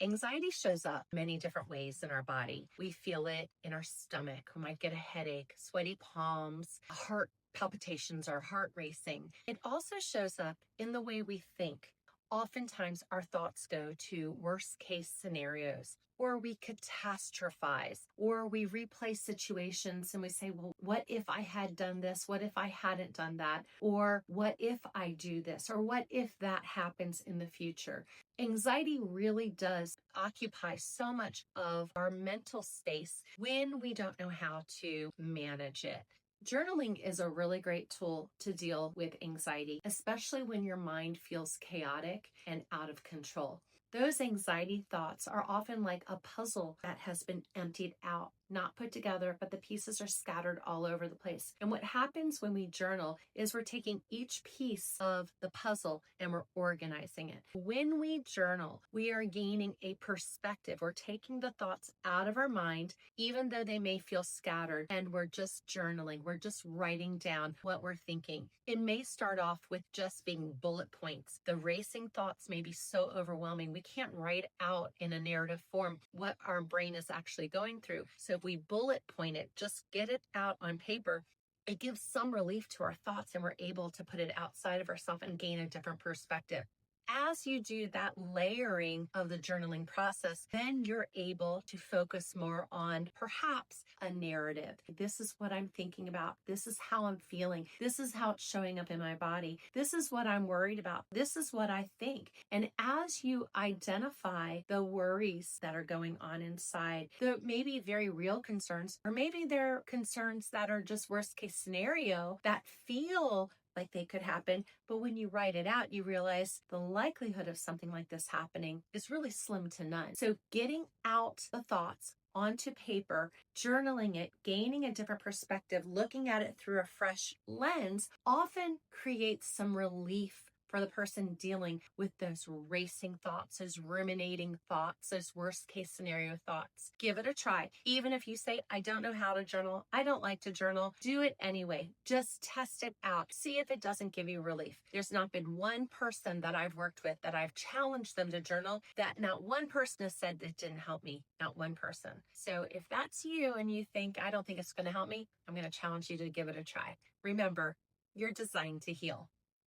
Anxiety shows up many different ways in our body. We feel it in our stomach. We might get a headache, sweaty palms, heart palpitations, our heart racing. It also shows up in the way we think. Oftentimes, our thoughts go to worst case scenarios, or we catastrophize, or we replay situations and we say, well, what if I had done this? What if I hadn't done that? Or what if I do this? Or what if that happens in the future? Anxiety really does occupy so much of our mental space when we don't know how to manage it. Journaling is a really great tool to deal with anxiety, especially when your mind feels chaotic and out of control. Those anxiety thoughts are often like a puzzle that has been emptied out, not put together, but the pieces are scattered all over the place. And what happens when we journal is we're taking each piece of the puzzle and we're organizing it. When we journal, we are gaining a perspective. We're taking the thoughts out of our mind, even though they may feel scattered, and we're just journaling. We're just writing down what we're thinking. It may start off with just being bullet points. The racing thoughts may be so overwhelming. We can't write out in a narrative form what our brain is actually going through. So if we bullet point it, just get it out on paper, it gives some relief to our thoughts and we're able to put it outside of ourselves and gain a different perspective. As you do that layering of the journaling process, then you're able to focus more on perhaps a narrative. This is what I'm thinking about. This is how I'm feeling. This is how it's showing up in my body. This is what I'm worried about. This is what I think. And as you identify the worries that are going on inside, there may be very real concerns, or maybe they're concerns that are just worst case scenario that feel like they could happen. But when you write it out, you realize the likelihood of something like this happening is really slim to none. So getting out the thoughts onto paper, journaling it, gaining a different perspective, looking at it through a fresh lens often creates some relief for the person dealing with those racing thoughts, those ruminating thoughts, those worst case scenario thoughts. Give it a try. Even if you say, I don't know how to journal, I don't like to journal, do it anyway. Just test it out. See if it doesn't give you relief. There's not been one person that I've worked with that I've challenged them to journal that not one person has said that didn't help me. Not one person. So if that's you and you think, I don't think it's going to help me, I'm going to challenge you to give it a try. Remember, you're designed to heal.